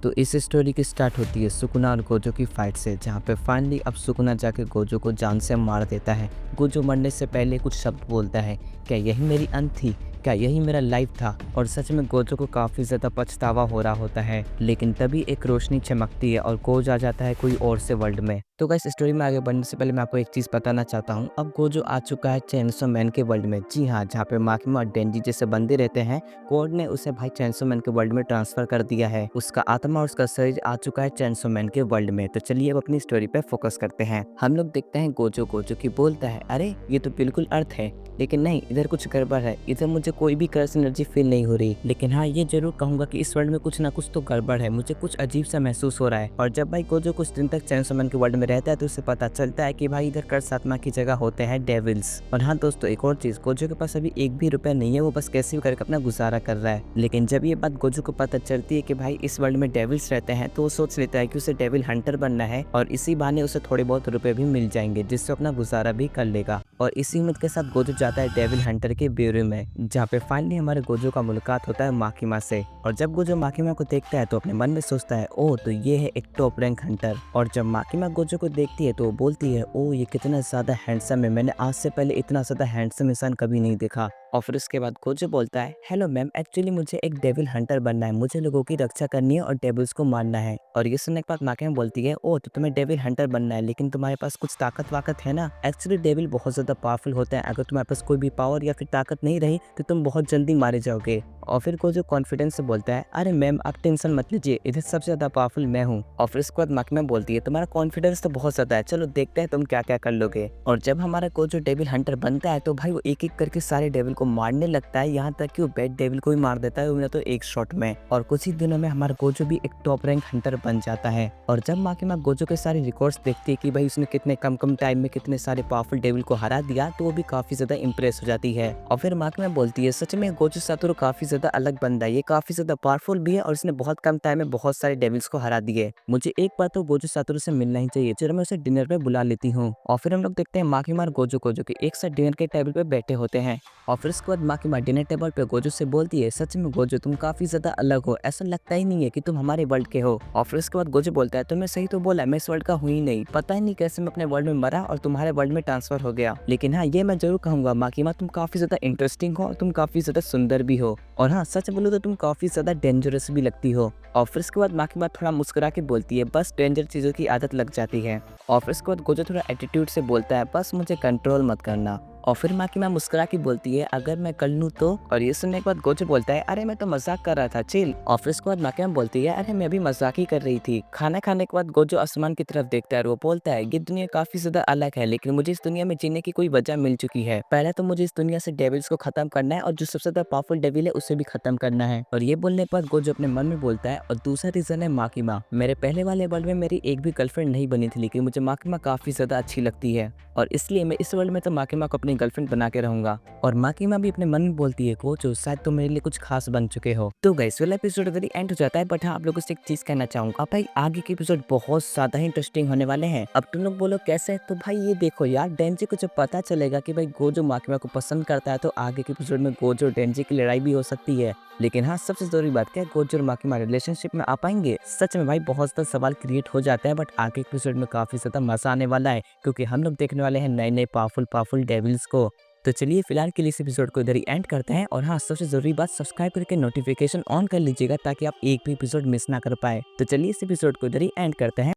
तो इस स्टोरी की स्टार्ट होती है सुकुना और गोजो की फाइट से, जहाँ पे फाइनली अब सुकुना जाकर गोजो को जान से मार देता है। गोजो मरने से पहले कुछ शब्द बोलता है, क्या यही मेरी अंत थी, क्या यही मेरा लाइफ था। और सच में गोजो को काफ़ी ज़्यादा पछतावा हो रहा होता है, लेकिन तभी एक रोशनी चमकती है और गोजो आ जाता है कोई और से वर्ल्ड में। तो गाइस स्टोरी में आगे बढ़ने से पहले मैं आपको एक चीज़ बताना चाहता हूँ। अब गोजो आ चुका है चेनसो मैन के वर्ल्ड में। जी हाँ, जहाँ पे माकिमा और डेंजी जैसे बंदे रहते हैं, कोड ने उसे भाई चेनसो मैन के वर्ल्ड में ट्रांसफर कर दिया है। उसका आत्मा और उसका शरीर आ चुका है चेनसो मैन के वर्ल्ड में। तो चलिए अब अपनी स्टोरी पे फोकस करते हैं। हम लोग देखते हैं गोजो को, जो कि बोलता है, अरे ये तो बिल्कुल अर्थ है, लेकिन नहीं, इधर कुछ गड़बड़ है। इधर मुझे कोई भी कर्स एनर्जी फील नहीं हो रही, लेकिन हाँ ये जरूर कहूंगा कि इस वर्ल्ड में कुछ ना कुछ तो गड़बड़ है। मुझे कुछ अजीब सा महसूस हो रहा है। और जब भाई गोजो कुछ दिन तक चेनसो मैन के वर्ल्ड में रहता है तो उसे पता चलता है कि भाई इधर कर्स आत्मा की जगह होते हैं डेविल्स। और हाँ दोस्तों, एक और चीज, गोजो के पास अभी एक भी रुपया नहीं है, वो बस कैसे भी करके अपना गुजारा कर रहा है। लेकिन जब ये बात गोजो को पता चलती है कि भाई इस वर्ल्ड में डेविल्स रहते हैं, तो वो सोच लेता है कि उसे डेविल हंटर बनना है और इसी बहाने उसे थोड़े बहुत रुपए भी मिल जाएंगे, जिससे अपना गुजारा भी कर लेगा। और इसी उम्मीद के साथ गोजो जाता है डेविल हंटर के ब्यूरो में, जहाँ पे फाइनली हमारे गोजो का मुलाकात होता है माकिमा से। और जब गोजो माकिमा को देखता है तो अपने मन में सोचता है, ओ तो ये है एक टॉप रैंक हंटर। और जब माकिमा गोजो को देखती है तो वो बोलती है, ओ ये कितना ज्यादा हैंडसम है, मैंने आज से पहले इतना ज्यादा हैंडसम इंसान कभी नहीं देखा। और फिर उसके बाद गोजो बोलता है, हेलो मैम, एक्चुअली मुझे एक डेविल हंटर बनना है, मुझे लोगों की रक्षा करनी है और डेविल्स को मारना है। और ये सुनने के बाद माकिमा बोलती है, ओ तो तुम्हें डेविल हंटर बनना है, लेकिन तुम्हारे पास कुछ ताकत वाकत है ना। एक्चुअली डेविल बहुत ज्यादा पावरफुल होते हैं, अगर तुम्हारे पास कोई भी पावर या फिर ताकत नहीं रही तो तुम बहुत जल्दी मारे जाओगे। और फिर गोजो कॉन्फिडेंस से बोलता है, अरे मैम आप टेंशन मत लीजिए, इधर सबसे ज्यादा पावरफुल मैं हूँ। और फिर उसके बाद माकिमा बोलती है, तुम्हारा कॉन्फिडेंस तो बहुत ज्यादा है, चलो देखते हैं तुम क्या क्या कर लोगे। और जब हमारा गोजो डेविल हंटर बनता है तो भाई वो एक एक करके सारे डेविल को मारने लगता है, यहाँ तक कि वो बैड डेविल को भी मार देता है, वो तो एक शॉट में। और कुछ ही दिनों में हमारा गोजो भी एक टॉप रैंक हंटर बन जाता है। और जब माकिमा गोजो के सारे रिकॉर्ड्स देखती है कि भाई उसने कितने कम कम टाइम में कितने सारे पावरफुल डेविल को हरा दिया, तो वो भी काफी ज्यादा इंप्रेस हो जाती है। और फिर माकिमा बोलती है, सच में गोजो सातोरू काफी ज्यादा अलग बंदा है, ये काफी ज्यादा पावरफुल भी है और इसने बहुत कम टाइम में बहुत सारे डेविल्स को हरा दिए। मुझे एक बार तो गोजो सातोरू से मिलना ही चाहिए, चलो मैं उसे डिनर पे बुला लेती हूँ। और फिर हम लोग देखते हैं माकिमा और गोजो को, जो कि एक साथ डिनर के टेबल पे बैठे होते हैं। और फिर उसके बाद माकिमा डिनर टेबल पे गोजो से बोलती है, सच में गोजो तुम काफी ज्यादा अलग हो, ऐसा लगता ही नहीं है कि तुम हमारे वर्ल्ड के हो। और फिर उसके बाद गोजो बोलता है, तुमने सही तो बोला, मैं इस वर्ल्ड का हूँ ही नहीं, पता ही नहीं कैसे मैं अपने वर्ल्ड में मरा और तुम्हारे वर्ल्ड में ट्रांसफर हो गया। लेकिन हाँ ये मैं जरूर कहूंगा माकिमा, तुम काफी ज्यादा इंटरेस्टिंग हो और तुम काफी ज्यादा सुंदर भी हो। और हाँ सच बोलो तो तुम काफी ज्यादा डेंजरस भी लगती हो। और फिर उसके बाद माकिमा थोड़ा मुस्कुरा के बोलती है, बस डेंजर चीजों की आदत लग जाती है। और फिर उसके बाद गोजो थोड़ा एटीट्यूड से बोलता है, बस मुझे कंट्रोल मत करना। और फिर माकिमा मुस्कुरा के बोलती है, अगर मैं कर लूँ तो। और ये सुनने के बाद गोजो बोलता है, अरे मैं तो मजाक कर रहा था, चिल। और फिर उसके बाद माकिमा बोलती है, अरे मैं भी मजाक ही कर रही थी। खाना खाने के बाद गोजो आसमान की तरफ देखता है और वो बोलता है, ये दुनिया काफी ज्यादा अलग है, लेकिन मुझे इस दुनिया में जीने की कोई वजह मिल चुकी है। पहले तो मुझे इस दुनिया से डेविल्स को खत्म करना है और जो सबसे ज्यादा पावरफुल डेविल है उसे भी खत्म करना है। और ये बोलने के बाद गोजो अपने मन में बोलता है, और दूसरा रीजन है माकिमा, मेरे पहले वाले वर्ल्ड में मेरी एक भी गर्लफ्रेंड नहीं बनी थी, लेकिन मुझे माकिमा काफी ज्यादा अच्छी लगती है और इसलिए मैं इस वर्ल्ड में तो माकिमा को अपनी गर्लफ्रेंड बना के रहूंगा। और माकिमा भी अपने मन में बोलती है, कोचो शायद तुम मेरे लिए कुछ खास बन चुके हो। तो गाइस वाला एपिसोड वेरी एंड हो जाता है, बट हाँ आप लोगों से एक चीज कहना चाहूंगा, भाई आगे के एपिसोड बहुत ज्यादा ही इंटरेस्टिंग होने वाले हैं। अब तुम लोग बोलो कैसे, तो भाई ये देखो यार, डेंजी को जब पता चलेगा कि भाई गोजो माकिमा को पसंद करता है, तो आगे के एपिसोड में गोजो और डेंजी की लड़ाई भी हो सकती है। लेकिन हाँ सबसे जरूरी बात क्या है, गोजो और माकिमा रिलेशनशिप में आ पाएंगे। सच में भाई बहुत ज्यादा सवाल क्रिएट हो जाते हैं, बट आगे के एपिसोड में काफी ज्यादा मजा आने वाला है, क्योंकि हम लोग देखने वाले हैं नए नए पावरफुल डेविल्स को। तो चलिए फिलहाल के लिए इस एपिसोड को इधर ही एंड करते हैं। और हाँ सबसे जरूरी बात, सब्सक्राइब करके नोटिफिकेशन ऑन कर लीजिएगा ताकि आप एक भी एपिसोड मिस ना कर पाए। तो चलिए इस एपिसोड को इधर ही एंड करते हैं।